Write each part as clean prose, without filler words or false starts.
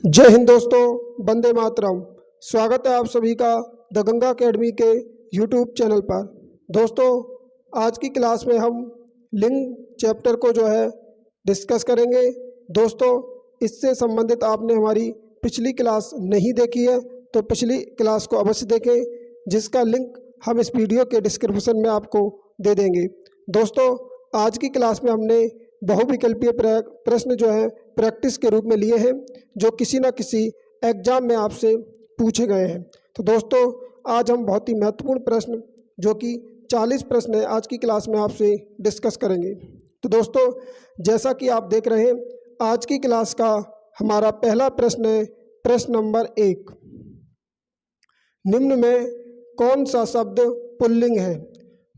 जय हिंद दोस्तों, वंदे मातरम। स्वागत है आप सभी का द गंगा अकेडमी के यूट्यूब चैनल पर। दोस्तों, आज की क्लास में हम लिंग चैप्टर को जो है डिस्कस करेंगे। दोस्तों, इससे संबंधित आपने हमारी पिछली क्लास नहीं देखी है तो पिछली क्लास को अवश्य देखें, जिसका लिंक हम इस वीडियो के डिस्क्रिप्शन में आपको दे देंगे। दोस्तों, आज की क्लास में हमने बहुविकल्पीय प्रश्न जो है प्रैक्टिस के रूप में लिए हैं, जो किसी न किसी एग्जाम में आपसे पूछे गए हैं। तो दोस्तों, आज हम बहुत ही महत्वपूर्ण प्रश्न जो कि 40 प्रश्न है आज की क्लास में आपसे डिस्कस करेंगे। तो दोस्तों, जैसा कि आप देख रहे हैं, आज की क्लास का हमारा पहला प्रश्न है प्रश्न नंबर 1। निम्न में कौन सा शब्द पुल्लिंग है?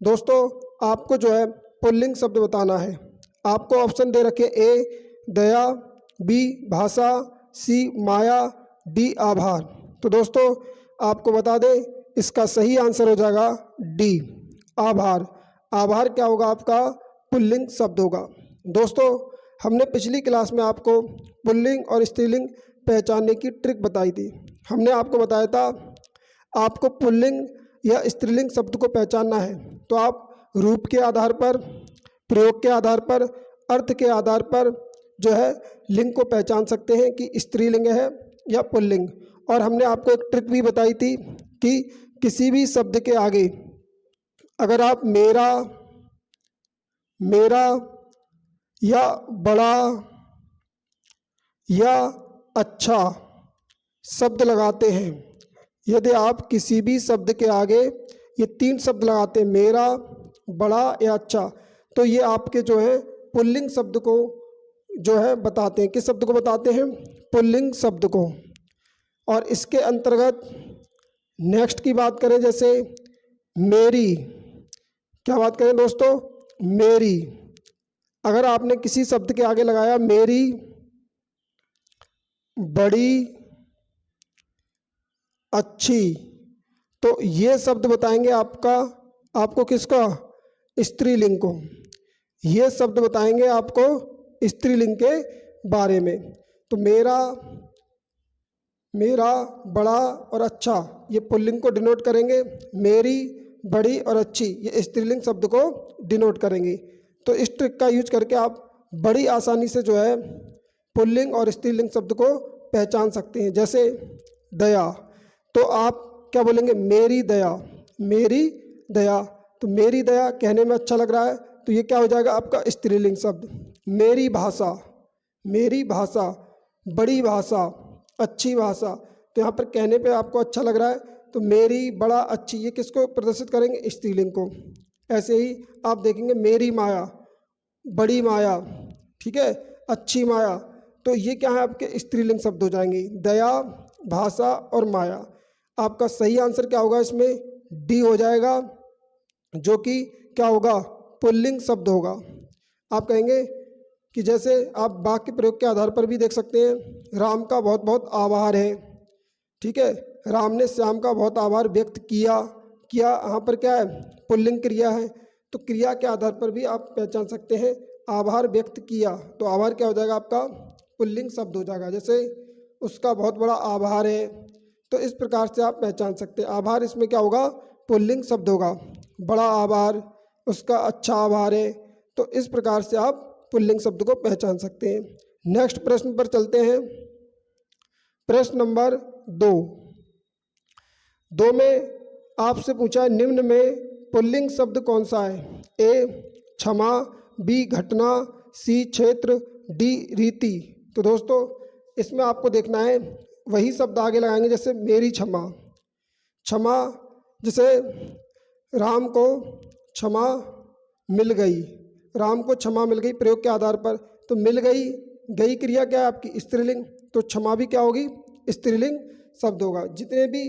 दोस्तों, आपको जो है पुल्लिंग शब्द बताना है। आपको ऑप्शन दे रखे ए दया, बी भाषा, सी माया, डी आभार। तो दोस्तों, आपको बता दें, इसका सही आंसर हो जाएगा डी आभार। आभार क्या होगा? आपका पुल्लिंग शब्द होगा। दोस्तों, हमने पिछली क्लास में आपको पुल्लिंग और स्त्रीलिंग पहचानने की ट्रिक बताई थी। हमने आपको बताया था, आपको पुल्लिंग या स्त्रीलिंग शब्द को पहचानना है तो आप रूप के आधार पर, प्रयोग के आधार पर, अर्थ के आधार पर जो है लिंग को पहचान सकते हैं कि स्त्रीलिंग है या पुल्लिंग। और हमने आपको एक ट्रिक भी बताई थी कि किसी भी शब्द के आगे अगर आप मेरा, मेरा या बड़ा या अच्छा शब्द लगाते हैं, यदि आप किसी भी शब्द के आगे ये 3 शब्द लगाते हैं, मेरा, बड़ा या अच्छा, तो ये आपके जो है पुल्लिंग शब्द को जो है बताते हैं। किस शब्द को बताते हैं? पुल्लिंग शब्द को। और इसके अंतर्गत नेक्स्ट की बात करें, जैसे मेरी, क्या बात करें दोस्तों? मेरी। अगर आपने किसी शब्द के आगे लगाया मेरी, बड़ी, अच्छी, तो ये शब्द बताएंगे आपको किसका? स्त्रीलिंग को। ये शब्द बताएंगे आपको स्त्रीलिंग के बारे में। तो मेरा, मेरा, बड़ा और अच्छा, ये पुल्लिंग को डिनोट करेंगे। मेरी, बड़ी और अच्छी, ये स्त्रीलिंग शब्द को डिनोट करेंगे। तो इस ट्रिक का यूज करके आप बड़ी आसानी से जो है पुल्लिंग और स्त्रीलिंग शब्द को पहचान सकते हैं। जैसे दया, तो आप क्या बोलेंगे? मेरी दया, मेरी दया। तो मेरी दया कहने में अच्छा लग रहा है, तो ये क्या हो जाएगा? आपका स्त्रीलिंग शब्द। मेरी भाषा, मेरी भाषा, बड़ी भाषा, अच्छी भाषा, तो यहाँ पर कहने पे आपको अच्छा लग रहा है, तो मेरी, बड़ा, अच्छी, ये किसको प्रदर्शित करेंगे? स्त्रीलिंग को। ऐसे ही आप देखेंगे मेरी माया, बड़ी माया, ठीक है, अच्छी माया, तो ये क्या है? आपके स्त्रीलिंग शब्द हो जाएंगे। दया, भाषा और माया। आपका सही आंसर क्या होगा? इसमें डी हो जाएगा, जो कि क्या होगा? पुल्लिंग शब्द होगा। आप कहेंगे कि जैसे आप वाक्य प्रयोग के आधार पर भी देख सकते हैं, राम का बहुत बहुत आभार है, ठीक है, राम ने श्याम का बहुत आभार व्यक्त किया। किया यहाँ पर क्या है? पुल्लिंग क्रिया है। तो क्रिया के आधार पर भी आप पहचान सकते हैं। आभार व्यक्त किया, तो आभार क्या हो जाएगा? आपका पुल्लिंग शब्द हो जाएगा। जैसे उसका बहुत बड़ा आभार है, तो इस प्रकार से आप पहचान सकते हैं। आभार इसमें क्या होगा? पुल्लिंग शब्द होगा। बड़ा आभार, उसका अच्छा आभार है, तो इस प्रकार से आप पुल्लिंग शब्द को पहचान सकते हैं। नेक्स्ट प्रश्न पर चलते हैं। प्रश्न नंबर 2। 2 में आपसे पूछा है, निम्न में पुल्लिंग शब्द कौन सा है? ए क्षमा, बी घटना, सी क्षेत्र, डी रीति। तो दोस्तों, इसमें आपको देखना है, वही शब्द आगे लगाएंगे। जैसे मेरी क्षमा, क्षमा, जैसे राम को क्षमा मिल गई, राम को क्षमा मिल गई, प्रयोग के आधार पर, तो मिल गई, गई क्रिया क्या है? आपकी स्त्रीलिंग, तो क्षमा भी क्या होगी? स्त्रीलिंग शब्द होगा। जितने भी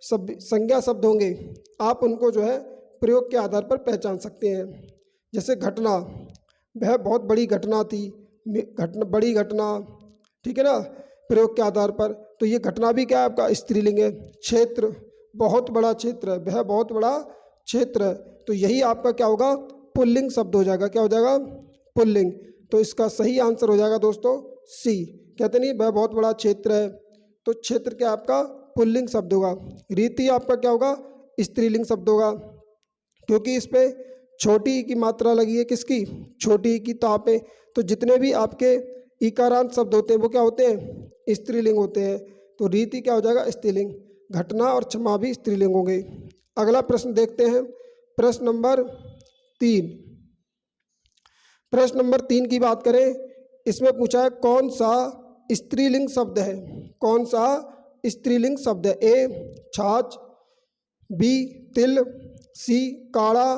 संज्ञा शब्द होंगे आप उनको जो है प्रयोग के आधार पर पहचान सकते हैं। जैसे घटना, वह बहुत बड़ी घटना थी, बड़ी घटना, ठीक है ना, प्रयोग के आधार पर, तो ये घटना भी क्या है? आपका स्त्रीलिंग है। क्षेत्र, बहुत बड़ा क्षेत्र है, वह बहुत बड़ा क्षेत्र है, तो यही आपका क्या होगा? पुल्लिंग शब्द हो जाएगा। क्या हो जाएगा? पुल्लिंग। तो इसका सही आंसर हो जाएगा दोस्तों सी। कहते नहीं, वह बहुत बड़ा क्षेत्र है, तो क्षेत्र क्या आपका पुल्लिंग शब्द होगा। रीति आपका क्या होगा स्त्रीलिंग शब्द होगा, क्योंकि इस पे छोटी ई की मात्रा लगी है, किसकी छोटी ई की। तापे तो जितने भी आपके इकारांत शब्द होते हैं वो क्या होते हैं स्त्रीलिंग होते हैं। तो रीति क्या हो जाएगा स्त्रीलिंग, घटना और क्षमा भी स्त्रीलिंग होंगे। अगला प्रश्न देखते हैं, प्रश्न नंबर 3। प्रश्न नंबर 3 की बात करें, इसमें पूछा है कौन सा स्त्रीलिंग शब्द है, कौन सा स्त्रीलिंग शब्द है। ए छाछ, बी तिल, सी काढ़ा,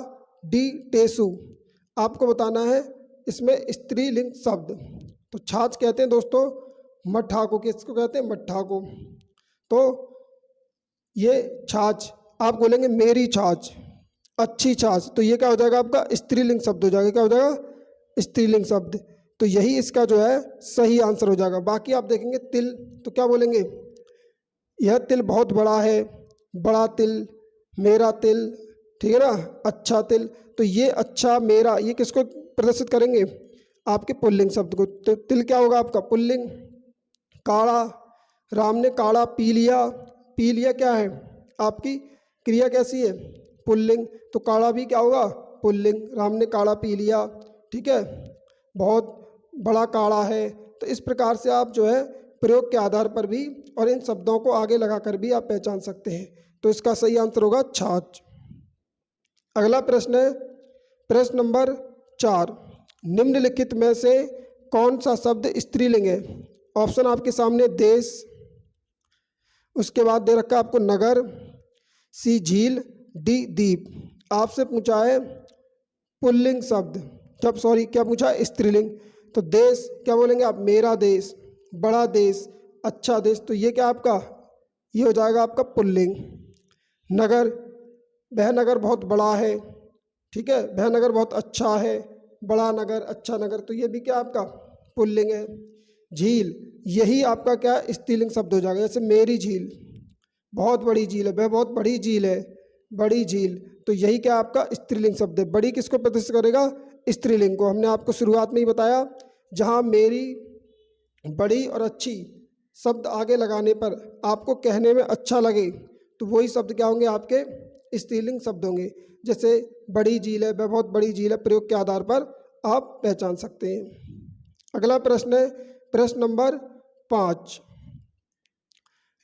डी टेसु। आपको बताना है इसमें स्त्रीलिंग शब्द। तो छाछ कहते हैं दोस्तों मट्ठा को, किसको कहते हैं मट्ठा को। तो ये छाछ आप बोलेंगे मेरी छाछ, अच्छी छाछ, तो ये क्या हो जाएगा आपका स्त्रीलिंग शब्द हो जाएगा। क्या हो जाएगा स्त्रीलिंग शब्द। तो यही इसका जो है सही आंसर हो जाएगा। बाकी आप देखेंगे तिल, तो क्या बोलेंगे यह तिल बहुत बड़ा है, बड़ा तिल, मेरा तिल, ठीक है ना, अच्छा तिल। तो ये अच्छा मेरा ये किसको प्रदर्शित करेंगे आपके पुल्लिंग शब्द को। तो तिल क्या होगा आपका पुल्लिंग। काढ़ा, राम ने काढ़ा पी लिया, पी लिया क्या है आपकी क्रिया कैसी है पुल्लिंग। तो काढ़ा भी क्या होगा पुल्लिंग, राम ने काढ़ा पी लिया, ठीक है, बहुत बड़ा काढ़ा है। तो इस प्रकार से आप जो है प्रयोग के आधार पर भी और इन शब्दों को आगे लगाकर भी आप पहचान सकते हैं। तो इसका सही आंसर होगा छाछ। अगला प्रश्न है प्रश्न नंबर 4। निम्नलिखित में से कौन सा शब्द स्त्रीलिंग है। ऑप्शन आपके सामने देश, उसके बाद दे रखा है आपको नगर, सी झील, डी द्वीप। आपसे पूछा है पुल्लिंग शब्द, जब सॉरी क्या पूछा है स्त्रीलिंग। तो देश क्या बोलेंगे आप मेरा देश, बड़ा देश, अच्छा देश। तो ये क्या आपका ये हो जाएगा आपका पुल्लिंग। नगर, वह नगर बहुत बड़ा है, ठीक है, वह नगर बहुत अच्छा है, बड़ा नगर, अच्छा नगर। तो ये भी क्या आपका पुल्लिंग है। झील, यही आपका क्या स्त्रीलिंग शब्द हो जाएगा। जैसे मेरी झील, बहुत बड़ी झील है, वह बहुत बड़ी झील है, बड़ी झील। तो यही क्या आपका स्त्रीलिंग शब्द है। बड़ी किसको प्रदर्शित करेगा स्त्रीलिंग को। हमने आपको शुरुआत में ही बताया, जहाँ मेरी, बड़ी और अच्छी शब्द आगे लगाने पर आपको कहने में अच्छा लगे तो वही शब्द क्या होंगे आपके स्त्रीलिंग शब्द होंगे। जैसे बड़ी झील है, वह बहुत बड़ी झील है, प्रयोग के आधार पर आप पहचान सकते हैं। अगला प्रश्न है प्रश्न नंबर 5।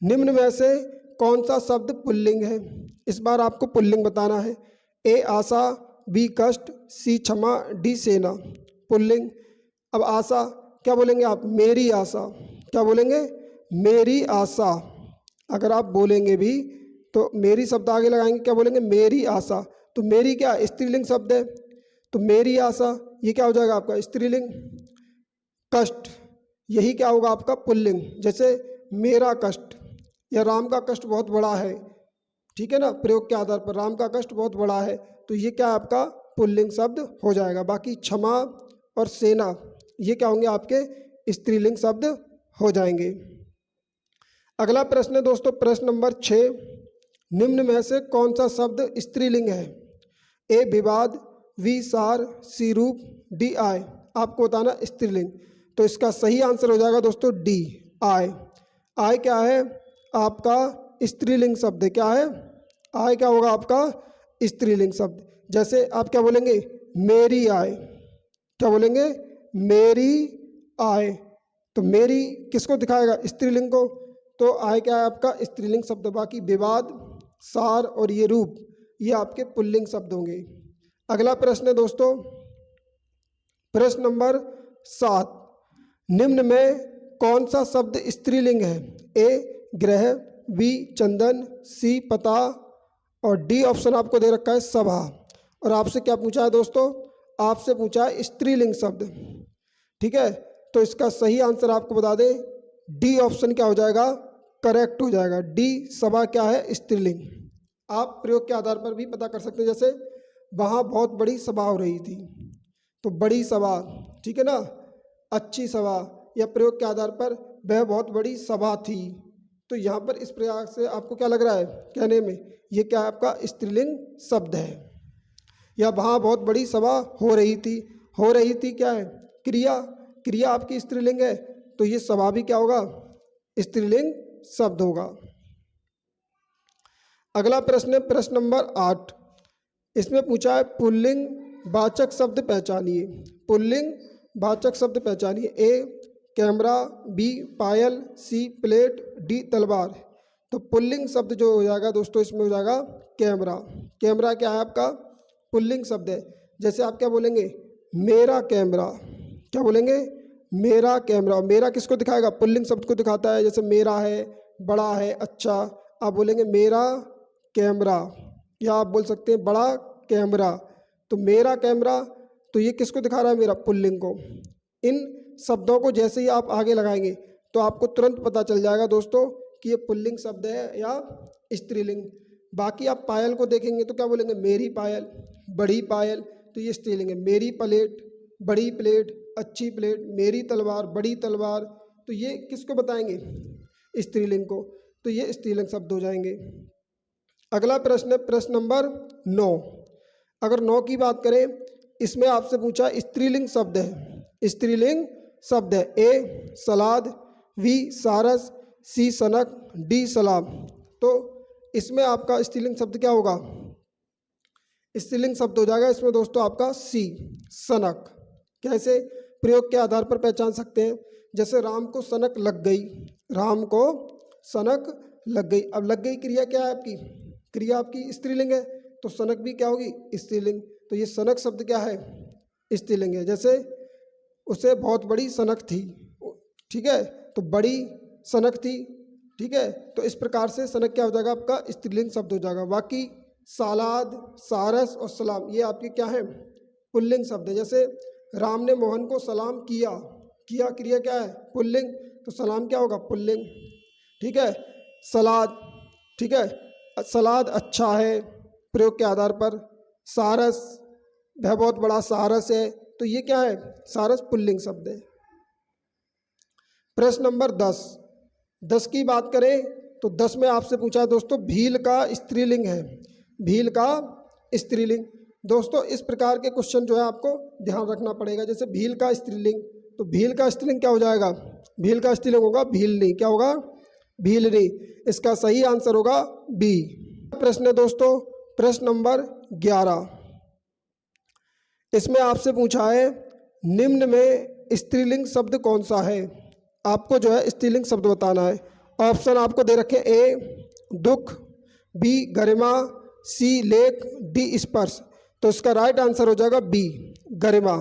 निम्न में से कौन सा शब्द पुल्लिंग है। इस बार आपको पुल्लिंग बताना है। ए आशा, बी कष्ट, सी क्षमा, डी सेना। पुल्लिंग। अब आशा क्या बोलेंगे आप मेरी आशा, क्या बोलेंगे मेरी आशा। अगर आप बोलेंगे भी तो मेरी शब्द आगे लगाएंगे, क्या बोलेंगे मेरी आशा। तो मेरी क्या स्त्रीलिंग शब्द है, तो मेरी आशा ये क्या हो जाएगा आपका स्त्रीलिंग। कष्ट, यही क्या होगा आपका पुल्लिंग। जैसे मेरा कष्ट या राम का कष्ट बहुत बड़ा है, ठीक है ना, प्रयोग के आधार पर राम का कष्ट बहुत बड़ा है। तो ये क्या आपका पुल्लिंग शब्द हो जाएगा। बाकी क्षमा और सेना ये क्या होंगे आपके स्त्रीलिंग शब्द हो जाएंगे। अगला प्रश्न है दोस्तों प्रश्न नंबर 6। निम्न में से कौन सा शब्द स्त्रीलिंग है। ए विवाद, बी सार, सी रूप, डी आय। आपको बताना स्त्रीलिंग। तो इसका सही आंसर हो जाएगा दोस्तों डी आय। आय क्या है आपका स्त्रीलिंग शब्द, क्या है आय क्या होगा आपका स्त्रीलिंग शब्द। जैसे आप क्या बोलेंगे मेरी आय, क्या बोलेंगे मेरी आय। तो मेरी किसको दिखाएगा स्त्रीलिंग को। तो आय क्या है आपका स्त्रीलिंग शब्द। बाकी विवाद, सार और ये रूप ये आपके पुल्लिंग शब्द होंगे। अगला प्रश्न है दोस्तों प्रश्न नंबर 7। निम्न में कौन सा शब्द स्त्रीलिंग है। ए ग्रह, बी चंदन, सी पता और डी ऑप्शन आपको दे रखा है सभा। और आपसे क्या पूछा है दोस्तों, आपसे पूछा है स्त्रीलिंग शब्द, ठीक है। तो इसका सही आंसर आपको बता दें डी ऑप्शन क्या हो जाएगा करेक्ट हो जाएगा। डी सभा क्या है स्त्रीलिंग। आप प्रयोग के आधार पर भी पता कर सकते हैं। जैसे वहाँ बहुत बड़ी सभा हो रही थी, तो बड़ी सभा, ठीक है ना, अच्छी सभा, या प्रयोग के आधार पर वह बहुत बड़ी सभा थी। तो यहाँ पर इस प्रकार से आपको क्या लग रहा है कहने में ये क्या आपका स्त्रीलिंग शब्द है। या वहाँ बहुत बड़ी सभा हो रही थी, हो रही थी क्या है क्रिया, क्रिया आपकी स्त्रीलिंग है। तो ये सभा भी क्या होगा स्त्रीलिंग शब्द होगा। अगला प्रश्न है प्रश्न नंबर 8। इसमें पूछा है पुल्लिंग वाचक शब्द पहचानिए। पुल्लिंग वाचक शब्द पहचानिए। ए कैमरा, बी पायल, सी प्लेट, डी तलवार। तो पुल्लिंग शब्द जो हो जाएगा दोस्तों इसमें हो जाएगा कैमरा। कैमरा क्या है आपका पुल्लिंग शब्द है। जैसे आप क्या बोलेंगे मेरा कैमरा, क्या बोलेंगे मेरा कैमरा। मेरा किसको दिखाएगा पुल्लिंग शब्द को दिखाता है। जैसे मेरा है, बड़ा है, अच्छा, आप बोलेंगे मेरा कैमरा, या आप बोल सकते हैं बड़ा कैमरा। तो मेरा कैमरा, तो ये किसको दिखा रहा है मेरा पुल्लिंग को। इन शब्दों को जैसे ही आप आगे लगाएंगे तो आपको तुरंत पता चल जाएगा दोस्तों कि ये पुल्लिंग शब्द है या स्त्रीलिंग। बाकी आप पायल को देखेंगे तो क्या बोलेंगे मेरी पायल, बड़ी पायल, तो ये स्त्रीलिंग है। मेरी प्लेट, बड़ी प्लेट, अच्छी प्लेट, मेरी तलवार, बड़ी तलवार, तो ये किसको बताएंगे स्त्रीलिंग को, तो ये स्त्रीलिंग शब्द हो जाएंगे। अगला प्रश्न है प्रश्न नंबर 9। अगर 9 की बात करें इसमें आपसे पूछा स्त्रीलिंग शब्द है। स्त्रीलिंग शब्द है। ए सलाद, बी सारस, सी सनक, डी सलाम। तो इसमें आपका स्त्रीलिंग शब्द क्या होगा स्त्रीलिंग शब्द हो जाएगा इसमें दोस्तों आपका सी सनक। कैसे प्रयोग के आधार पर पहचान सकते हैं। जैसे राम को सनक लग गई, राम को सनक लग गई। अब लग गई क्रिया क्या है आपकी, क्रिया आपकी स्त्रीलिंग है, तो सनक भी क्या होगी स्त्रीलिंग। तो ये सनक शब्द क्या है स्त्रीलिंग है। जैसे उसे बहुत बड़ी सनक थी, ठीक है, तो बड़ी सनक थी, ठीक है। तो इस प्रकार से सनक क्या हो जाएगा आपका स्त्रीलिंग शब्द हो जाएगा। बाकी सालाद, सारस और सलाम ये आपके क्या है पुल्लिंग शब्द है। जैसे राम ने मोहन को सलाम किया, किया क्रिया क्या है पुल्लिंग, तो सलाम क्या होगा पुल्लिंग, ठीक है। सलाद, ठीक है, सलाद अच्छा है प्रयोग के आधार पर। सारस वह बहुत बड़ा सारस है, तो ये क्या है सारस पुल्लिंग शब्द है। प्रश्न नंबर 10 की बात करें तो 10 में आपसे पूछा है दोस्तों भील का स्त्रीलिंग है। भील का स्त्रीलिंग दोस्तों इस प्रकार के क्वेश्चन जो है आपको ध्यान रखना पड़ेगा। जैसे भील का स्त्रीलिंग, तो भील का स्त्रीलिंग क्या हो जाएगा, भील का स्त्रीलिंग होगा भीलनी, क्या होगा भीलनी। इसका सही आंसर होगा बी। प्रश्न है दोस्तों प्रश्न नंबर 11। इसमें आपसे पूछा है निम्न में स्त्रीलिंग शब्द कौन सा है। आपको जो है स्त्रीलिंग शब्द बताना है। ऑप्शन आपको दे रखे ए दुख, बी गरिमा, सी लेख, डी स्पर्श। तो इसका राइट आंसर हो जाएगा बी गरिमा।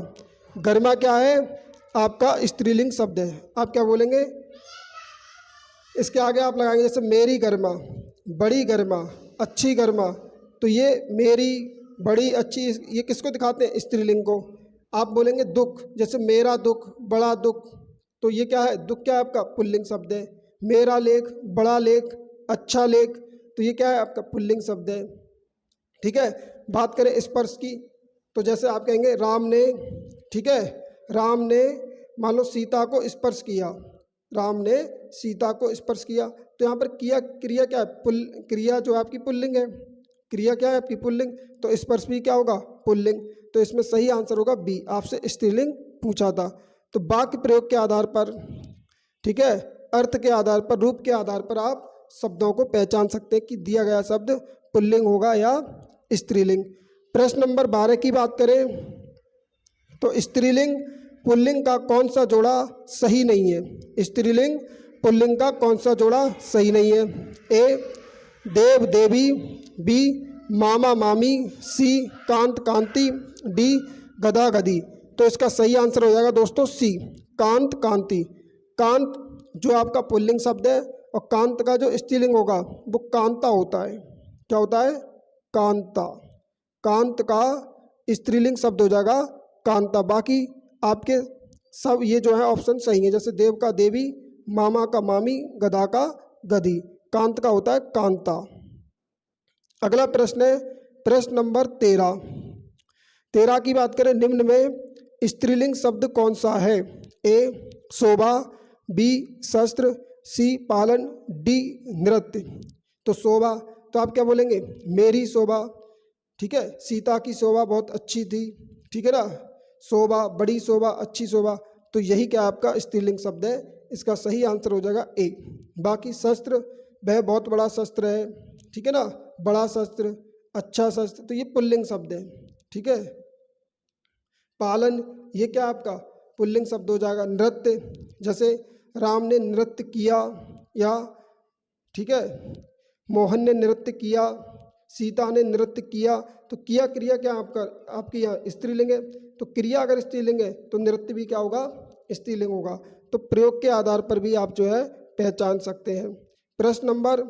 गरिमा क्या है आपका स्त्रीलिंग शब्द है। आप क्या बोलेंगे इसके आगे आप लगाएंगे जैसे मेरी गरिमा, बड़ी गरिमा, अच्छी गरिमा, तो ये मेरी, बड़ी, अच्छी, ये किसको दिखाते हैं स्त्रीलिंग को। आप बोलेंगे दुख, जैसे मेरा दुख, बड़ा दुख, तो ये क्या है दुख क्या है आपका पुल्लिंग शब्द है। मेरा लेख, बड़ा लेख, अच्छा लेख, तो ये क्या है आपका पुल्लिंग शब्द है, ठीक है। बात करें स्पर्श की तो जैसे आप कहेंगे राम ने, ठीक है, राम ने मान लो सीता को स्पर्श किया, राम ने सीता को स्पर्श किया, तो यहाँ पर किया क्रिया क्या है क्रिया जो आपकी पुल्लिंग है, क्रिया क्या है आपकी पुल्लिंग, तो स्पर्श भी क्या होगा पुल्लिंग। तो इसमें सही आंसर होगा बी। आपसे स्त्रीलिंग पूछा था। तो वाक्य प्रयोग के आधार पर, ठीक है, अर्थ के आधार पर, रूप के आधार पर आप शब्दों को पहचान सकते हैं कि दिया गया शब्द पुल्लिंग होगा या स्त्रीलिंग। प्रश्न नंबर 12 की बात करें तो स्त्रीलिंग पुल्लिंग का कौन सा जोड़ा सही नहीं है। स्त्रीलिंग पुल्लिंग का कौन सा जोड़ा सही नहीं है। ए देव देवी, बी मामा मामी, सी कांत कांति, डी गधा गधी। तो इसका सही आंसर हो जाएगा दोस्तों सी कांत कांति। कांत जो आपका पुल्लिंग शब्द है और कांत का जो स्त्रीलिंग होगा वो कांता होता है। क्या होता है कांता। कांत का स्त्रीलिंग शब्द हो जाएगा कांता। बाकी आपके सब ये जो है ऑप्शन सही है। जैसे देव का देवी, मामा का मामी, गधा का गधी, कांत का होता है कांता। अगला प्रश्न है प्रश्न नंबर 13 की बात करें निम्न में स्त्रीलिंग शब्द कौन सा है। ए शोभा, बी शस्त्र, सी पालन, डी नृत्य। तो शोभा तो आप क्या बोलेंगे मेरी शोभा, ठीक है, सीता की शोभा बहुत अच्छी थी, ठीक है ना, शोभा, बड़ी शोभा, अच्छी शोभा, तो यही क्या आपका स्त्रीलिंग शब्द है इसका सही आंसर हो जाएगा ए। बाकी शस्त्र, वह बहुत बड़ा शस्त्र है, ठीक है ना, बड़ा शस्त्र, अच्छा शस्त्र, तो ये पुल्लिंग शब्द है, ठीक है। पालन, ये क्या आपका पुल्लिंग शब्द हो जाएगा। नृत्य, जैसे राम ने नृत्य किया, या ठीक है, मोहन ने नृत्य किया, सीता ने नृत्य किया, तो किया क्रिया क्या आपका आपकी यहाँ स्त्रीलिंग है, तो क्रिया अगर स्त्रीलिंग है तो नृत्य भी क्या होगा, स्त्रीलिंग होगा। तो प्रयोग के आधार पर भी आप जो है पहचान सकते हैं। प्रश्न नंबर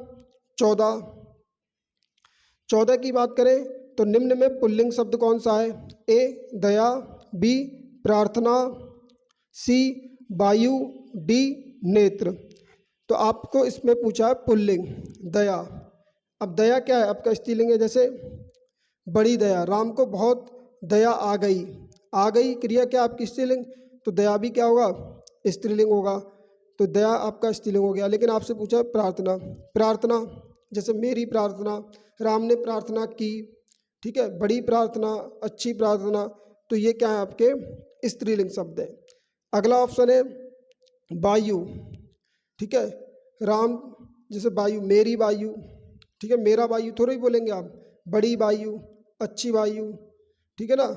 14 की बात करें तो निम्न में पुल्लिंग शब्द कौन सा है। ए दया, बी प्रार्थना, सी वायु, डी नेत्र। तो आपको इसमें पूछा है पुल्लिंग दया। अब दया क्या है आपका स्त्रीलिंग है, जैसे बड़ी दया, राम को बहुत दया आ गई क्रिया क्या आपकी स्त्रीलिंग, तो दया भी क्या होगा, स्त्रीलिंग होगा, तो दया आपका स्त्रीलिंग हो गया। लेकिन आपसे पूछा है प्रार्थना, प्रार्थना जैसे मेरी प्रार्थना, राम ने प्रार्थना की, ठीक है, बड़ी प्रार्थना, अच्छी प्रार्थना, तो ये क्या है आपके स्त्रीलिंग शब्द है। अगला ऑप्शन है वायु, ठीक है, राम जैसे वायु, मेरी वायु, ठीक है, मेरा वायु थोड़ा ही बोलेंगे आप, बड़ी वायु, अच्छी वायु, ठीक है ना।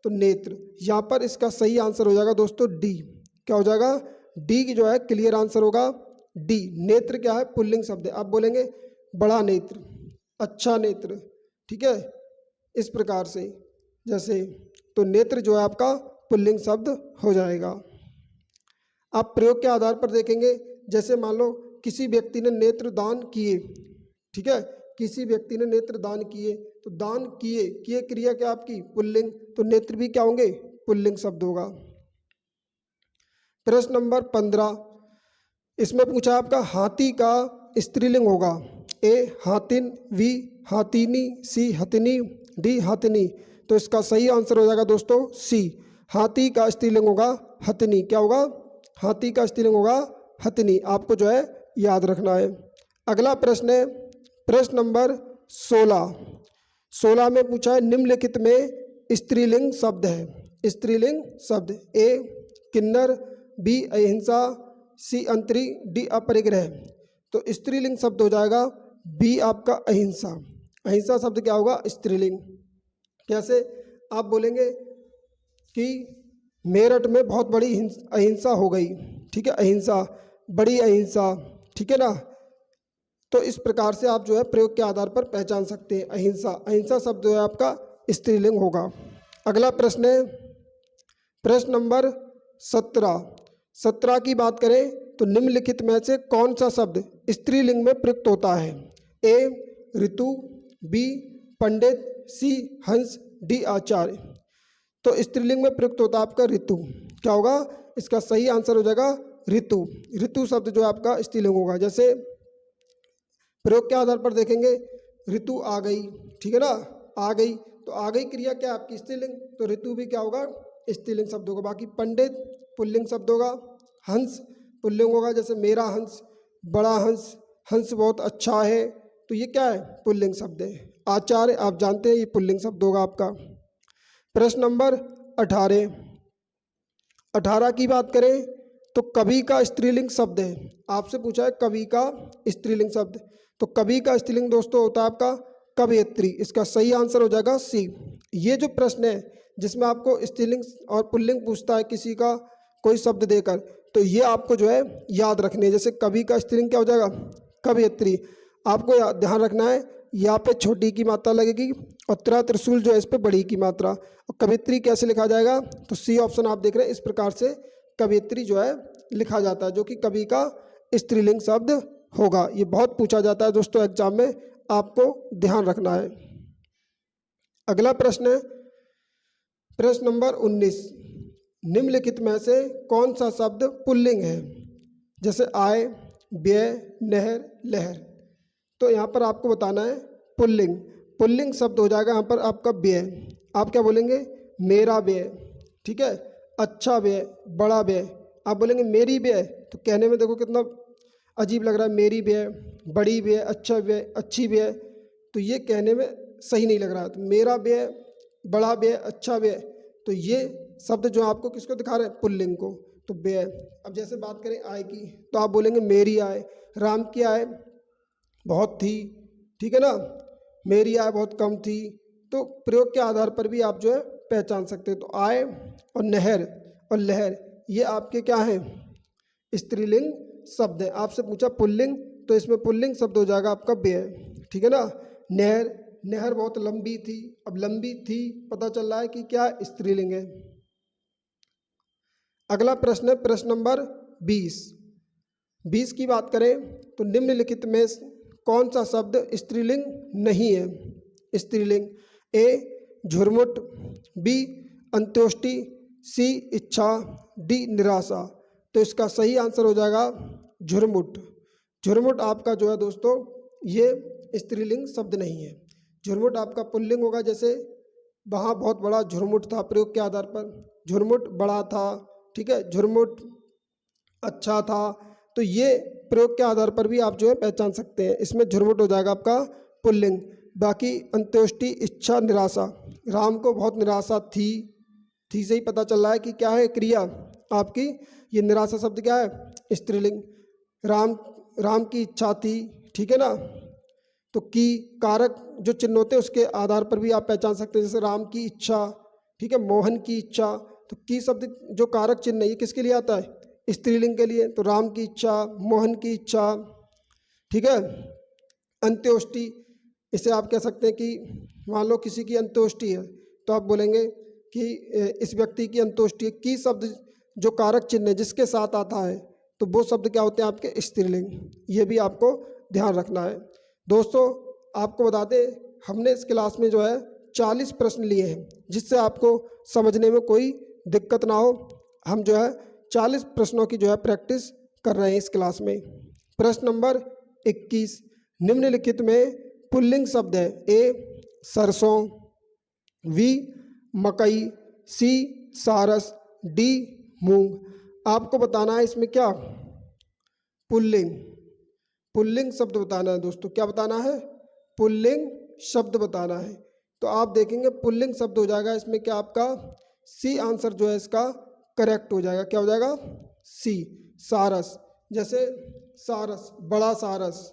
तो नेत्र, यहाँ पर इसका सही आंसर हो जाएगा दोस्तों डी। क्या हो जाएगा, डी की जो है क्लियर आंसर होगा डी। नेत्र क्या है, पुल्लिंग शब्द है, आप बोलेंगे बड़ा नेत्र, अच्छा नेत्र, ठीक है, इस प्रकार से जैसे, तो नेत्र जो है आपका पुल्लिंग शब्द हो जाएगा। आप प्रयोग के आधार पर देखेंगे, जैसे मान लो किसी व्यक्ति ने नेत्र दान किए, ठीक है, किसी व्यक्ति ने नेत्र दान किए, तो दान किए, किए क्रिया क्या आपकी पुल्लिंग, तो नेत्र भी क्या होंगे, पुल्लिंग शब्द होगा। प्रश्न नंबर 15, इसमें पूछा आपका हाथी का स्त्रीलिंग होगा। ए हातिन, बी हातिनी, सी हथिनी, डी हाथिनी। तो इसका सही आंसर हो जाएगा दोस्तों सी, हाथी का स्त्रीलिंग होगा हथिनी। क्या होगा, हाथी का स्त्रीलिंग होगा हथिनी, आपको जो है याद रखना है। अगला प्रश्न है प्रश्न नंबर 16 में पूछा है निम्नलिखित में स्त्रीलिंग शब्द है। स्त्रीलिंग शब्द, ए किन्नर, बी अहिंसा, सी अंतरी, डी अपरिग्रह। तो स्त्रीलिंग शब्द हो जाएगा बी आपका अहिंसा। अहिंसा शब्द क्या होगा, स्त्रीलिंग। कैसे, आप बोलेंगे कि मेरठ में बहुत बड़ी अहिंसा हो गई, ठीक है, अहिंसा, बड़ी अहिंसा, ठीक है ना। तो इस प्रकार से आप जो है प्रयोग के आधार पर पहचान सकते हैं अहिंसा। अहिंसा शब्द जो है आपका स्त्रीलिंग होगा। अगला प्रश्न है प्रश्न नंबर 17 की बात करें तो निम्नलिखित में से कौन सा शब्द स्त्रीलिंग में प्रयुक्त होता है। ए ऋतु, बी पंडित, सी हंस, डी आचार्य। तो स्त्रीलिंग में प्रयुक्त होता है आपका ऋतु। क्या होगा, इसका सही आंसर हो जाएगा ऋतु। ऋतु शब्द जो आपका स्त्रीलिंग होगा। जैसे प्रयोग के आधार पर देखेंगे, ऋतु आ गई, ठीक है ना, आ गई, तो आ गई क्रिया क्या आपकी स्त्रीलिंग, तो ऋतु भी क्या होगा, स्त्रीलिंग शब्द होगा। बाकी पंडित पुल्लिंग शब्द होगा, हंस पुल्लिंग होगा, जैसे मेरा हंस, बड़ा हंस, हंस बहुत अच्छा है, तो ये क्या है, पुल्लिंग शब्द है। आचार्य आप जानते हैं ये पुल्लिंग शब्द होगा आपका। प्रश्न नंबर 18 की बात करें तो कवि का स्त्रीलिंग शब्द है। आपसे पूछा है कवि का स्त्रीलिंग शब्द, तो कवि का स्त्रीलिंग दोस्तों होता है आपका कवयित्री। इसका सही आंसर हो जाएगा सी। ये जो प्रश्न है जिसमें आपको स्त्रीलिंग और पुल्लिंग पूछता है किसी का कोई शब्द देकर, तो ये आपको जो है याद रखने है। जैसे कवि का स्त्रीलिंग क्या हो जाएगा, कवयित्री। आपको ध्यान रखना है यहाँ पे छोटी की मात्रा लगेगी और त्रिशूल जो है इस पे बड़ी की मात्रा। और कवयित्री कैसे लिखा जाएगा, तो सी ऑप्शन आप देख रहे हैं, इस प्रकार से कवयित्री जो है लिखा जाता है, जो कि कवि का स्त्रीलिंग शब्द होगा। ये बहुत पूछा जाता है दोस्तों एग्जाम में, आपको ध्यान रखना है। अगला प्रश्न है प्रश्न नंबर 19, निम्नलिखित में से कौन सा शब्द पुल्लिंग है। जैसे आय, व्यय, नहर, लहर। तो यहाँ पर आपको बताना है पुल्लिंग। पुल्लिंग शब्द हो जाएगा यहाँ पर आपका व्यय। आप क्या बोलेंगे, मेरा व्यय, ठीक है, अच्छा व्यय, बड़ा व्यय। आप बोलेंगे मेरी व्यय, तो कहने में देखो कितना अजीब लग रहा है, मेरी व्यय, बड़ी व्यय, अच्छा व्यय, अच्छी व्यय, तो ये कहने में सही नहीं लग रहा है। तो मेरा व्यय, बड़ा व्यय, अच्छा व्यय, तो ये शब्द जो आपको किसको दिखा रहे हैं, पुल्लिंग को। तो व्यय। अब जैसे बात करें आय की, तो आप बोलेंगे मेरी आय। राम की आय बहुत थी, ठीक है ना, मेरी आय बहुत कम थी। तो प्रयोग के आधार पर भी आप जो है पहचान सकते हैं। तो आय और नहर और लहर ये आपके क्या हैं, स्त्रीलिंग शब्द है। आपसे पूछा पुल्लिंग, तो इसमें पुल्लिंग शब्द हो जाएगा आपका व्यय, ठीक है ना। नहर, नहर बहुत लंबी थी। अब लंबी थी पता चल रहा है कि क्या स्त्रीलिंग है। अगला प्रश्न है प्रश्न नंबर 20 की बात करें तो निम्नलिखित में कौन सा शब्द स्त्रीलिंग नहीं है। स्त्रीलिंग, ए झुरमुट, बी अंत्योष्टि, सी इच्छा, डी निराशा। तो इसका सही आंसर हो जाएगा झुरमुट। झुरमुट आपका जो है दोस्तों ये स्त्रीलिंग शब्द नहीं है। झुरमुट आपका पुल्लिंग होगा, जैसे वहाँ बहुत बड़ा झुरमुट था, प्रयोग के आधार पर झुरमुट बड़ा था, ठीक है, झुरमुट अच्छा था। तो ये प्रयोग के आधार पर भी आप जो है पहचान सकते हैं। इसमें झुरमुट हो जाएगा आपका पुल्लिंग। बाकी अंत्योष्टि, इच्छा, निराशा, राम को बहुत निराशा थी से ही पता चल रहा है कि क्या है क्रिया आपकी। ये निराशा शब्द क्या है, स्त्रीलिंग। राम की इच्छा थी, ठीक है ना। तो की कारक जो चिन्ह होते हैं उसके आधार पर भी आप पहचान सकते हैं, जैसे राम की इच्छा, ठीक है, मोहन की इच्छा। तो की शब्द जो कारक चिन्ह है ये किसके लिए आता है, स्त्रीलिंग के लिए। तो राम की इच्छा, मोहन की इच्छा, ठीक है। अंत्योष्टि, इसे आप कह सकते हैं कि मान लो किसी की अंत्योष्टि है तो आप बोलेंगे कि इस व्यक्ति की अंत्योष्टि है। की शब्द जो कारक चिन्ह है जिसके साथ आता है तो वो शब्द क्या होते हैं आपके, स्त्रीलिंग। ये भी आपको ध्यान रखना है। दोस्तों आपको बता दें हमने इस क्लास में जो है 40 प्रश्न लिए हैं, जिससे आपको समझने में कोई दिक्कत ना हो। हम जो है 40 प्रश्नों की जो है प्रैक्टिस कर रहे हैं इस क्लास में। प्रश्न नंबर 21, निम्नलिखित में पुल्लिंग शब्द है। ए सरसों, बी मकई, सी सारस, डी मूंग। आपको बताना है इसमें क्या, पुल्लिंग शब्द बताना है दोस्तों। क्या बताना है, पुल्लिंग शब्द बताना है। तो आप देखेंगे पुल्लिंग शब्द हो जाएगा इसमें क्या आपका सी आंसर जो है इसका करेक्ट हो जाएगा। क्या हो जाएगा, सी सारस। जैसे सारस, बड़ा सारस,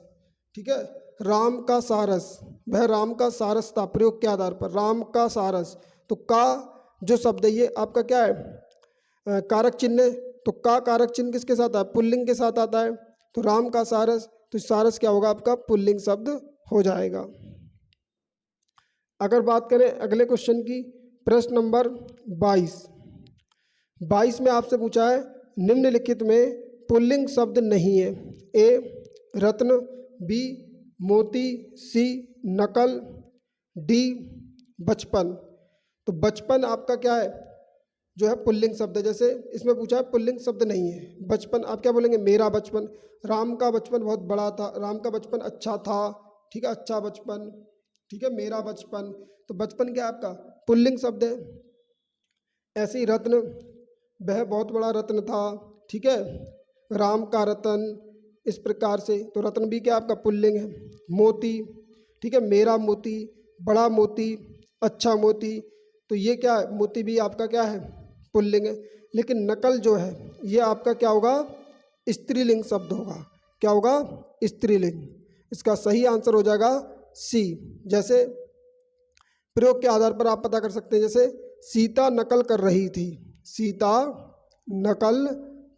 ठीक है। राम का सारस, वह राम का सारस था, प्रयोग के आधार पर राम का सारस। तो का जो शब्द है ये आपका क्या है, कारक चिन्ह है। तो का कारक चिन्ह किसके साथ आता है, पुल्लिंग के साथ आता है। तो राम का सारस, तो सारस क्या होगा आपका पुल्लिंग शब्द हो जाएगा। अगर बात करें अगले क्वेश्चन की, प्रश्न नंबर 22 में आपसे पूछा है निम्नलिखित में पुल्लिंग शब्द नहीं है। ए रत्न, बी मोती, सी नकल, डी बचपन। तो बचपन आपका क्या है जो है पुल्लिंग शब्द है। जैसे इसमें पूछा है पुल्लिंग शब्द नहीं है, बचपन आप क्या बोलेंगे, मेरा बचपन। राम का बचपन बहुत बड़ा था, राम का बचपन अच्छा था, ठीक है, अच्छा बचपन, ठीक है, मेरा बचपन। तो बचपन क्या है आपका पुल्लिंग शब्द है। ऐसे ही रत्न, वह बहुत बड़ा रत्न था, ठीक है, राम का रतन, इस प्रकार से। तो रत्न भी क्या आपका पुल्लिंग है। मोती, ठीक है, मेरा मोती, बड़ा मोती, अच्छा मोती। तो ये क्या है, मोती भी आपका क्या है पुल्लिंग है। लेकिन नकल जो है ये आपका क्या होगा, स्त्रीलिंग शब्द होगा। क्या होगा, स्त्रीलिंग। इसका सही आंसर हो जाएगा सी। जैसे प्रयोग के आधार पर आप पता कर सकते हैं, जैसे सीता नकल कर रही थी, सीता नकल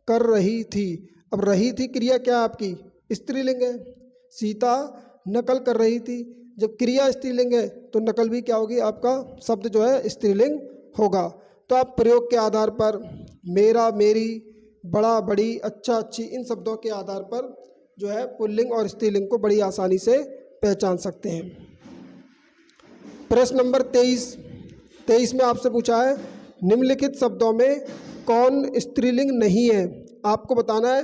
कर रही थी। अब रही थी क्रिया क्या आपकी स्त्रीलिंग है, सीता नकल कर रही थी। जब क्रिया स्त्रीलिंग है तो नकल भी क्या होगी, आपका शब्द जो है स्त्रीलिंग होगा। तो आप प्रयोग के आधार पर मेरा, मेरी, बड़ा, बड़ी, अच्छा, अच्छी, इन शब्दों के आधार पर जो है पुल्लिंग और स्त्रीलिंग को बड़ी आसानी से पहचान सकते हैं। प्रश्न नंबर 23 में आपसे पूछा है निम्नलिखित शब्दों में कौन स्त्रीलिंग नहीं है। आपको बताना है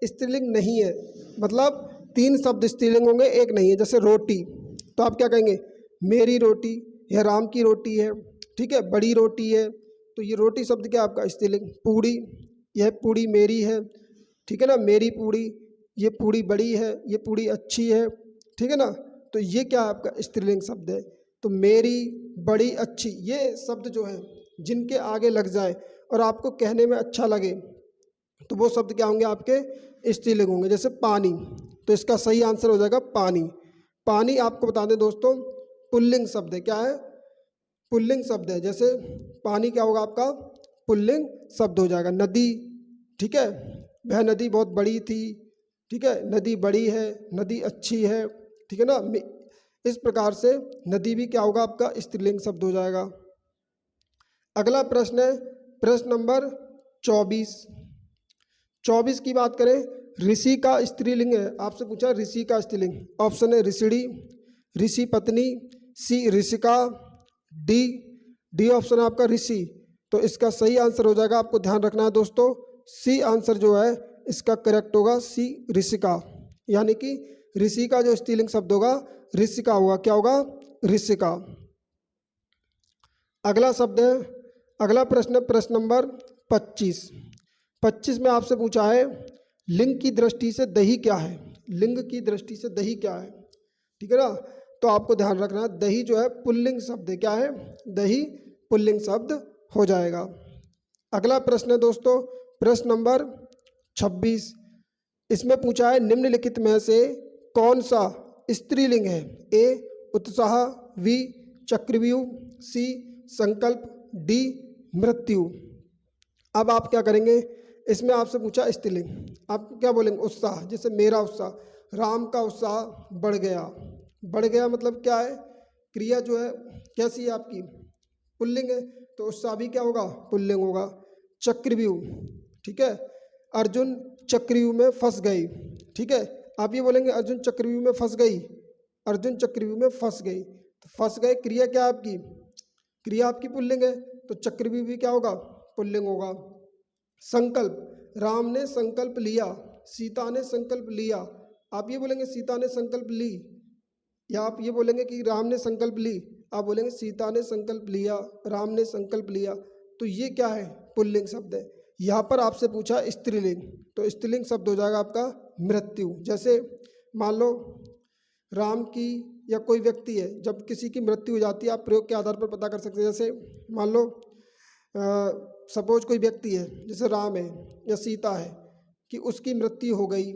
स्त्रीलिंग नहीं है, मतलब 3 शब्द स्त्रीलिंग होंगे, एक नहीं है। जैसे रोटी, तो आप क्या कहेंगे, मेरी रोटी, यह राम की रोटी है, ठीक है, बड़ी रोटी है। तो ये रोटी शब्द क्या आपका स्त्रीलिंग। पूड़ी, यह पूड़ी मेरी है, ठीक है ना, मेरी पूड़ी, ये पूड़ी बड़ी है, ये पूड़ी अच्छी है, ठीक है ना। तो ये क्या आपका स्त्रीलिंग शब्द है। तो मेरी, बड़ी, अच्छी, ये शब्द जो है जिनके आगे लग जाए और आपको कहने में अच्छा लगे तो वो शब्द क्या होंगे आपके स्त्रीलिंग होंगे। जैसे पानी, तो इसका सही आंसर हो जाएगा पानी। पानी आपको बता दें दोस्तों पुल्लिंग शब्द है। क्या है? पुल्लिंग शब्द है। जैसे पानी क्या होगा आपका? पुल्लिंग शब्द हो जाएगा। नदी, ठीक है, वह नदी बहुत बड़ी थी, ठीक है, नदी बड़ी है, नदी अच्छी है, ठीक है ना। इस प्रकार से नदी भी क्या होगा आपका? स्त्रीलिंग शब्द हो जाएगा। अगला प्रश्न है प्रश्न नंबर 24। 24 की बात करें, ऋषि का स्त्रीलिंग है। आपसे पूछा ऋषि का स्त्रीलिंग। ऑप्शन है ऋषिणी, ऋषि पत्नी, सी ऋषिका, डी ऑप्शन है आपका ऋषि। तो इसका सही आंसर हो जाएगा, आपको ध्यान रखना है दोस्तों, सी आंसर जो है इसका करेक्ट होगा, सी ऋषिका। यानी कि ऋषि का जो स्त्रीलिंग शब्द होगा ऋषिका होगा। क्या होगा? ऋषिका। अगला शब्द है, अगला प्रश्न, प्रश्न नंबर 25। 25 में आपसे पूछा है लिंग की दृष्टि से दही क्या है? लिंग की दृष्टि से दही क्या है? ठीक है ना। तो आपको ध्यान रखना है दही जो है पुल्लिंग शब्द है। क्या है? दही पुल्लिंग शब्द हो जाएगा। अगला प्रश्न है दोस्तों प्रश्न नंबर 26। इसमें पूछा है निम्नलिखित में से कौन सा स्त्रीलिंग है? ए उत्साह, बी चक्रव्यूह, सी संकल्प, डी मृत्यु। अब आप क्या करेंगे, इसमें आपसे पूछा स्त्रीलिंग, आप क्या बोलेंगे? उत्साह। जैसे मेरा उत्साह, राम का उत्साह बढ़ गया। बढ़ गया मतलब क्या है? क्रिया जो है कैसी है आपकी? पुल्लिंग है, तो उत्साह भी क्या होगा? पुल्लिंग होगा। चक्रव्यूह, ठीक है, अर्जुन चक्रव्यूह में फंस गई। ठीक है, आप ये बोलेंगे अर्जुन चक्रव्यूह में फंस गई, अर्जुन चक्रव्यूह में फंस गई। तो फंस गए क्रिया क्या है आपकी? क्रिया आपकी पुल्लिंग है, तो चक्रव्यूह भी क्या होगा? पुल्लिंग होगा। संकल्प, राम ने संकल्प लिया, सीता ने संकल्प लिया। आप ये बोलेंगे सीता ने संकल्प ली, या आप ये बोलेंगे कि राम ने संकल्प ली? आप बोलेंगे सीता ने संकल्प लिया, राम ने संकल्प लिया। तो ये क्या है? पुल्लिंग शब्द है। यहाँ पर आपसे पूछा स्त्रीलिंग, तो स्त्रीलिंग शब्द हो जाएगा आपका मृत्यु। जैसे मान लो राम की या कोई व्यक्ति है, जब किसी की मृत्यु हो जाती है आप प्रयोग के आधार पर पता कर सकते हैं। जैसे मान लो सपोज कोई व्यक्ति है, जैसे राम है या सीता है, कि उसकी मृत्यु हो गई,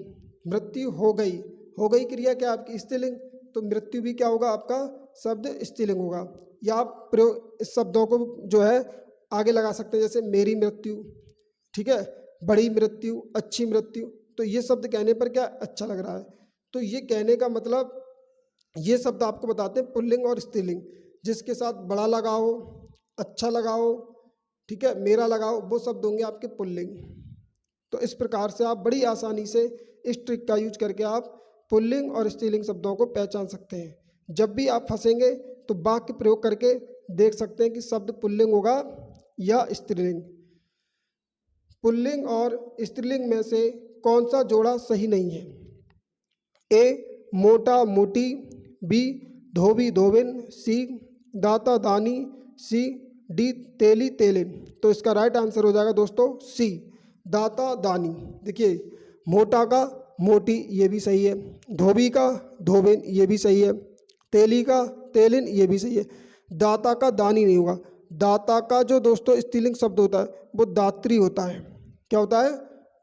मृत्यु हो गई, हो गई क्रिया क्या आपकी? स्त्रीलिंग। तो मृत्यु भी क्या होगा आपका? शब्द स्त्रीलिंग होगा। या आप प्रयोग इस शब्दों को जो है आगे लगा सकते हैं, जैसे मेरी मृत्यु, ठीक है, बड़ी मृत्यु, अच्छी मृत्यु। तो ये शब्द कहने पर क्या अच्छा लग रहा है, तो ये कहने का मतलब ये शब्द आपको बताते हैं पुल्लिंग और स्त्रीलिंग। जिसके साथ बड़ा लगाओ, अच्छा लगाओ, ठीक है, मेरा लगाओ, वो शब्द होंगे आपके पुल्लिंग। तो इस प्रकार से आप बड़ी आसानी से इस ट्रिक का यूज करके आप पुल्लिंग और स्त्रीलिंग शब्दों को पहचान सकते हैं। जब भी आप फंसेंगे तो वाक्य प्रयोग करके देख सकते हैं कि शब्द पुल्लिंग होगा या स्त्रीलिंग। पुल्लिंग और स्त्रीलिंग में से कौन सा जोड़ा सही नहीं है? ए मोटा मोटी, बी धोबी धोबिन, सी दाता दानी, सी डी तेली तेलिन। तो इसका राइट आंसर हो जाएगा दोस्तों सी दाता दानी। देखिए मोटा का मोटी ये भी सही है, धोबी का धोबिन ये भी सही है, तेली का तेलिन ये भी सही है, दाता का दानी नहीं होगा। दाता का जो दोस्तों स्त्रीलिंग शब्द होता है वो दात्री होता है। क्या होता है?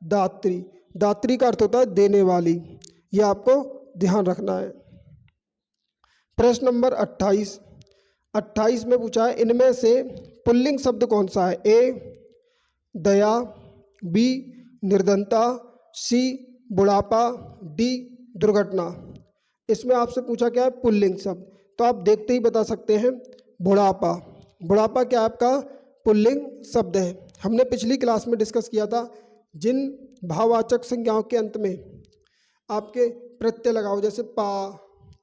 दात्री। दात्री का अर्थ होता है देने वाली। ये आपको ध्यान रखना है। प्रश्न नंबर 28। 28 में पूछा है इनमें से पुल्लिंग शब्द कौन सा है? ए दया, बी निर्धनता, सी बुढ़ापा, डी दुर्घटना। इसमें आपसे पूछा क्या है? पुल्लिंग शब्द। तो आप देखते ही बता सकते हैं बुढ़ापा। बुढ़ापा क्या आपका? पुल्लिंग शब्द है। हमने पिछली क्लास में डिस्कस किया था जिन भाववाचक संज्ञाओं के अंत में आपके प्रत्यय लगाओ, जैसे पा,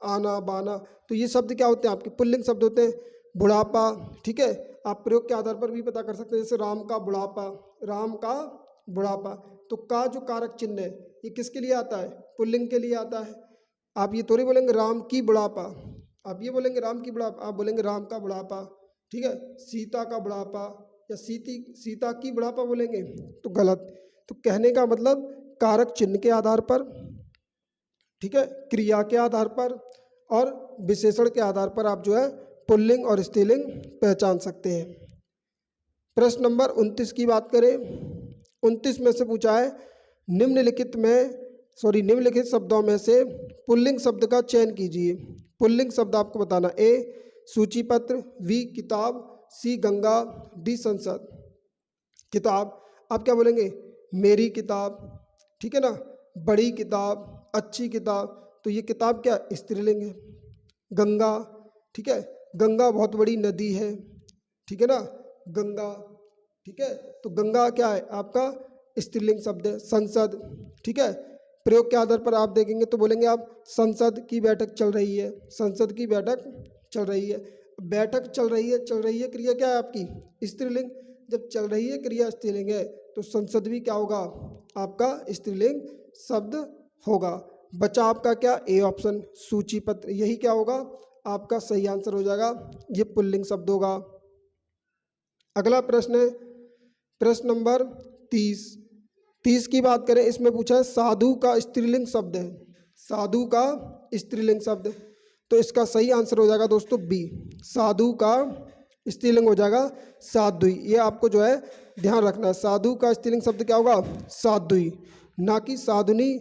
आना, बाना, तो ये शब्द क्या होते हैं? आपके पुल्लिंग शब्द होते हैं। बुढ़ापा, ठीक है, आप प्रयोग के आधार पर भी पता कर सकते हैं। जैसे राम का बुढ़ापा, राम का बुढ़ापा। तो का जो कारक चिन्ह है ये किसके लिए आता है? पुल्लिंग के लिए आता है। आप ये थोड़ी बोलेंगे राम की बुढ़ापा, आप ये बोलेंगे राम की बुढ़ापा, आप बोलेंगे राम का बुढ़ापा, ठीक है। सीता का बुढ़ापा या सीता की बुढ़ापा बोलेंगे तो गलत। तो कहने का मतलब कारक चिन्ह के आधार पर, ठीक है, क्रिया के आधार पर और विशेषण के आधार पर आप जो है पुल्लिंग और स्त्रीलिंग पहचान सकते हैं। प्रश्न नंबर 29 की बात करें। 29 में से पूछा है निम्नलिखित शब्दों में से पुल्लिंग शब्द का चयन कीजिए। पुल्लिंग शब्द आपको बताना, ए सूचीपत्र, बी किताब, सी गंगा, डी संसद। किताब आप क्या बोलेंगे, मेरी किताब, ठीक है ना, बड़ी किताब, अच्छी किताब, तो ये किताब क्या स्त्रीलिंग है। गंगा, ठीक है, गंगा बहुत बड़ी नदी है, ठीक है ना, गंगा, ठीक है, तो गंगा क्या है आपका स्त्रीलिंग शब्द है। संसद, ठीक है, प्रयोग के आधार पर आप देखेंगे तो बोलेंगे आप संसद की बैठक चल रही है, संसद की बैठक चल रही है। बैठक चल रही है क्रिया क्या है आपकी स्त्रीलिंग। जब चल रही है क्रिया स्त्रीलिंग है तो संसद भी क्या होगा आपका स्त्रीलिंग शब्द होगा। बचा आपका क्या ए ऑप्शन सूचीपत्र, यही क्या होगा आपका सही आंसर हो जाएगा, ये पुल्लिंग शब्द होगा। अगला प्रश्न है प्रश्न नंबर 30 की बात करें, इसमें पूछा है साधु का स्त्रीलिंग शब्द है, साधु का स्त्रीलिंग शब्द, तो इसका सही आंसर हो जाएगा दोस्तों बी, साधु का स्त्रीलिंग हो जाएगा साध्वी। ये आपको जो है ध्यान रखना है, साधु का स्त्रीलिंग शब्द क्या होगा साध्वी, ना कि साधुनी,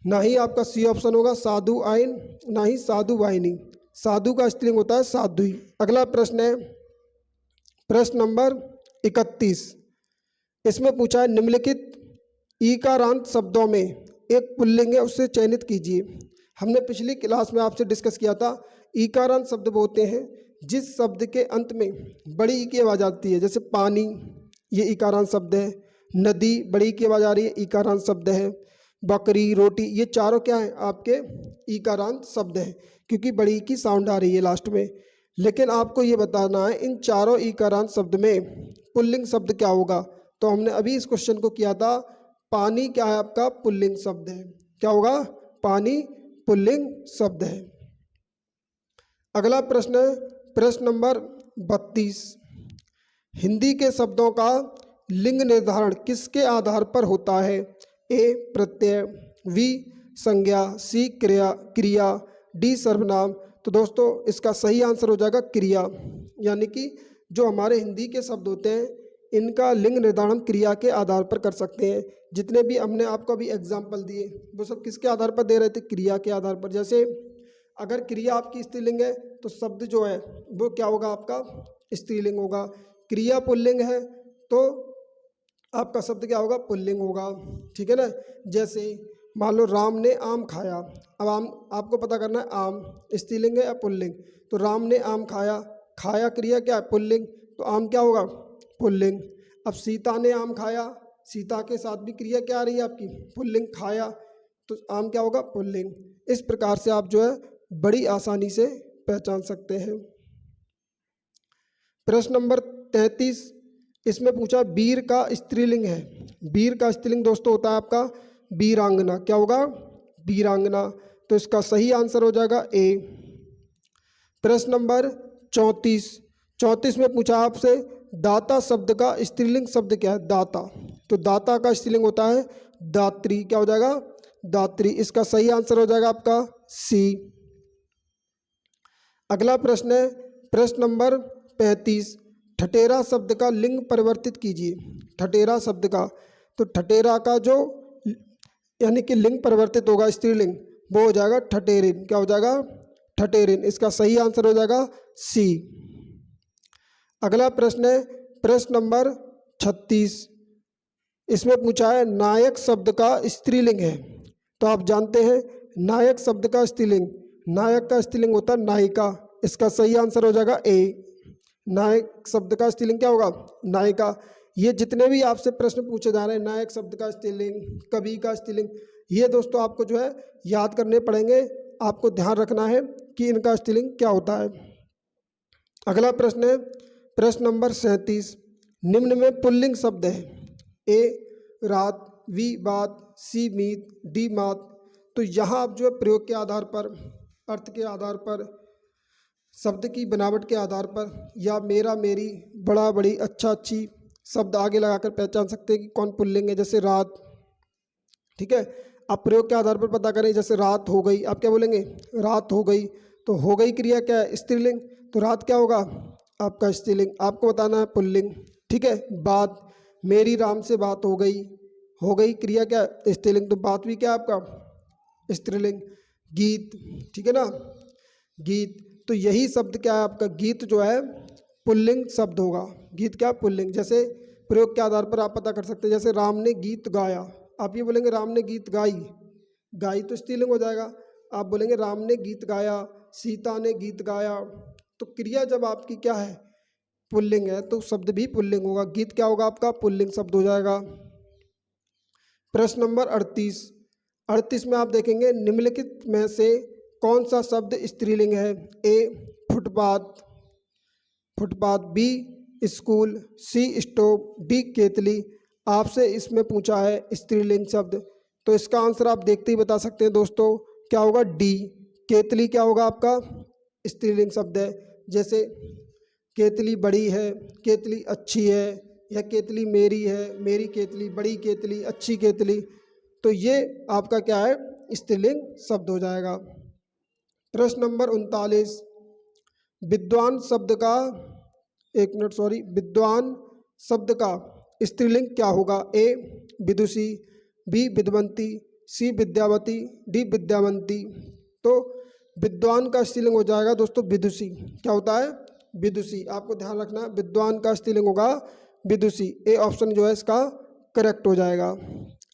ना ही आपका सी ऑप्शन होगा साधु आइन, ना ही साधु वाहिनी। साधु का स्त्रीलिंग होता है साध्वी। अगला प्रश्न है प्रश्न नंबर 31, इसमें पूछा है निम्नलिखित ईकारांत शब्दों में एक पुल्लिंग है उसे चयनित कीजिए। हमने पिछली क्लास में आपसे डिस्कस किया था ईकारांत शब्द वो होते हैं जिस शब्द के अंत में बड़ी ई की आवाज़ आती है, जैसे पानी ये ईकारांत शब्द है, नदी बड़ी ई की आवाज़ आ रही है ईकारांत शब्द है, बकरी, रोटी, ये चारों क्या है आपके ईकारांत शब्द हैं क्योंकि बड़ी की साउंड आ रही है लास्ट में। लेकिन आपको ये बताना है इन चारों ईकारांत शब्द में पुल्लिंग शब्द क्या होगा। तो हमने अभी इस क्वेश्चन को किया था, पानी क्या है आपका पुल्लिंग शब्द है, क्या होगा पानी पुल्लिंग शब्द है। अगला प्रश्न है प्रश्न नंबर 32, हिंदी के शब्दों का लिंग निर्धारण किसके आधार पर होता है। ए प्रत्यय, बी संज्ञा, सी क्रिया, डी सर्वनाम। तो दोस्तों इसका सही आंसर हो जाएगा क्रिया, यानी कि जो हमारे हिंदी के शब्द होते हैं इनका लिंग निर्धारण क्रिया के आधार पर कर सकते हैं। जितने भी हमने आपको अभी एग्जाम्पल दिए वो सब किसके आधार पर दे रहे थे, क्रिया के आधार पर। जैसे अगर क्रिया आपकी स्त्रीलिंग है तो शब्द जो है वो क्या होगा आपका स्त्रीलिंग होगा, क्रिया पुल्लिंग है तो आपका शब्द क्या होगा पुल्लिंग होगा, ठीक है ना। जैसे मान लो राम ने आम खाया, अब आम आपको पता करना है आम स्त्रीलिंग है या पुल्लिंग, तो राम ने आम खाया, खाया क्रिया क्या है पुल्लिंग, तो आम क्या होगा पुल्लिंग। अब सीता ने आम खाया, सीता के साथ भी क्रिया क्या आ रही है आपकी पुल्लिंग, खाया, तो आम क्या होगा पुल्लिंग। इस प्रकार से आप जो है बड़ी आसानी से पहचान सकते हैं। प्रश्न नंबर 33, इसमें पूछा वीर का स्त्रीलिंग है, वीर का स्त्रीलिंग दोस्तों होता है आपका वीरांगना, क्या होगा वीरांगना, तो इसका सही आंसर हो जाएगा ए। प्रश्न नंबर 34 में पूछा आपसे दाता शब्द का स्त्रीलिंग शब्द क्या है, दाता, तो दाता का स्त्रीलिंग होता है दात्री, क्या हो जाएगा दात्री, इसका सही आंसर हो जाएगा आपका सी। अगला प्रश्न है प्रश्न नंबर 35, ठठेरा शब्द का लिंग परिवर्तित कीजिए। ठठेरा शब्द का, तो ठठेरा का जो यानी कि लिंग परिवर्तित होगा स्त्रीलिंग वो हो जाएगा ठठेरिन, क्या हो जाएगा ठठेरिन, इसका सही आंसर हो जाएगा सी। अगला प्रश्न है प्रश्न नंबर 36, इसमें पूछा है नायक शब्द का स्त्रीलिंग है, तो आप जानते हैं नायक शब्द का स्त्रीलिंग, नायक का स्त्रीलिंग होता है नायिका, इसका सही आंसर हो जाएगा ए। नायक शब्द का स्त्रीलिंग क्या होगा नायिका। ये जितने भी आपसे प्रश्न पूछे जा रहे हैं नायक शब्द का स्त्रीलिंग, कवि का स्त्रीलिंग, ये दोस्तों आपको जो है याद करने पड़ेंगे, आपको ध्यान रखना है कि इनका स्त्रीलिंग क्या होता है। अगला प्रश्न है प्रश्न नंबर 37, निम्न में पुल्लिंग शब्द है, ए रात, बी बात, सी मीत, डी मात। तो यहाँ आप जो है प्रयोग के आधार पर, अर्थ के आधार पर, शब्द की बनावट के आधार पर या मेरा मेरी, बड़ा बड़ी, अच्छा अच्छी शब्द आगे लगाकर पहचान सकते हैं कि कौन पुल्लिंग है। जैसे रात, ठीक है, आप प्रयोग के आधार पर पता करें, जैसे रात हो गई, आप क्या बोलेंगे रात हो गई, तो हो गई क्रिया क्या है स्त्रीलिंग, तो रात क्या होगा आपका स्त्रीलिंग, आपको बताना है पुल्लिंग, ठीक है। बात, मेरी राम से बात हो गई क्रिया क्या स्त्रीलिंग, तो बात भी क्या आपका स्त्रीलिंग। गीत, ठीक है ना, गीत, तो यही शब्द क्या है आपका, गीत जो है पुल्लिंग शब्द होगा। गीत क्या पुल्लिंग। जैसे प्रयोग के आधार पर आप पता कर सकते हैं, जैसे राम ने गीत गाया, आप ये बोलेंगे राम ने गीत गाई, गाई तो स्त्रीलिंग हो जाएगा। आप बोलेंगे राम ने गीत गाया, सीता ने गीत गाया, तो क्रिया जब आपकी क्या है पुल्लिंग है तो शब्द भी पुल्लिंग होगा। गीत क्या होगा आपका पुल्लिंग शब्द हो जाएगा। प्रश्न नंबर 38 में आप देखेंगे निम्नलिखित में से कौन सा शब्द स्त्रीलिंग है। ए फुटपाथ, बी स्कूल, सी स्टोव, डी केतली। आपसे इसमें पूछा है स्त्रीलिंग शब्द, तो इसका आंसर आप देखते ही बता सकते हैं दोस्तों, क्या होगा डी केतली क्या होगा आपका स्त्रीलिंग शब्द है। जैसे केतली बड़ी है, केतली अच्छी है, या केतली मेरी है, मेरी केतली, बड़ी केतली, अच्छी केतली, तो ये आपका क्या है स्त्रीलिंग शब्द हो जाएगा। प्रश्न नंबर 39, विद्वान शब्द का विद्वान शब्द का स्त्रीलिंग क्या होगा। ए विदुषी, बी विद्वंती, सी विद्यावती, डी विद्यावंती। तो विद्वान का स्त्रीलिंग हो जाएगा दोस्तों विदुषी। क्या होता है विदुषी, आपको ध्यान रखना विद्वान का स्त्रीलिंग होगा विदुषी। ए ऑप्शन जो है इसका करेक्ट हो जाएगा।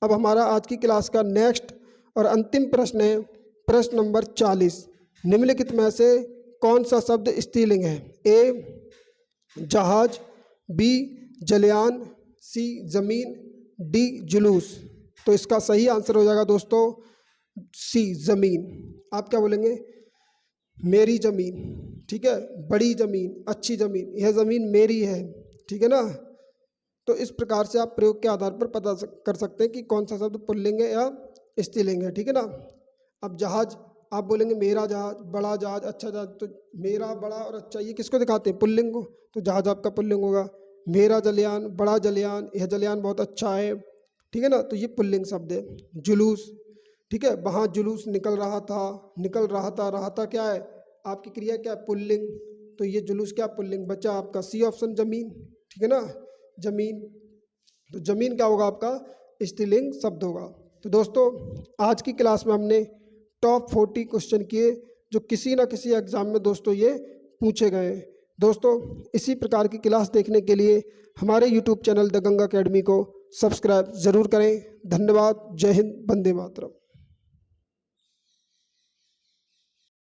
अब हमारा आज की क्लास का नेक्स्ट और अंतिम प्रश्न है प्रश्न नंबर 40, निम्नलिखित में से कौन सा शब्द स्त्रीलिंग है। ए जहाज, बी जलयान, सी जमीन, डी जुलूस। तो इसका सही आंसर हो जाएगा दोस्तों सी जमीन। आप क्या बोलेंगे मेरी ज़मीन, ठीक है, बड़ी ज़मीन, अच्छी ज़मीन, यह ज़मीन मेरी है, ठीक है ना। तो इस प्रकार से आप प्रयोग के आधार पर पता कर सकते हैं कि कौन सा शब्द पुल्लिंग है या स्त्रीलिंग है, ठीक है ना। अब जहाज, आप बोलेंगे मेरा जहाज, बड़ा जहाज, अच्छा जहाज, तो मेरा, बड़ा और अच्छा ये किसको दिखाते हैं पुल्लिंग को, तो जहाज आपका पुल्लिंग होगा। मेरा जलयान, बड़ा जलयान, यह जलयान बहुत अच्छा है, ठीक है ना, तो ये पुल्लिंग शब्द है। जुलूस, ठीक है, वहाँ जुलूस निकल रहा था, रहा था क्या है आपकी क्रिया क्या है पुल्लिंग, तो ये जुलूस क्या पुल्लिंग बचा आपका सी ऑप्शन जमीन, ठीक है ना, जमीन। तो जमीन क्या होगा आपका स्त्रीलिंग शब्द होगा। तो दोस्तों आज की क्लास में हमने टॉप 40 क्वेश्चन किए जो किसी ना किसी एग्जाम में दोस्तों ये पूछे गए। दोस्तों इसी प्रकार की क्लास देखने के लिए हमारे YouTube channel the Ganga academy को सब्सक्राइब ज़रूर करें। धन्यवाद। जय हिंद, वंदे मातरम।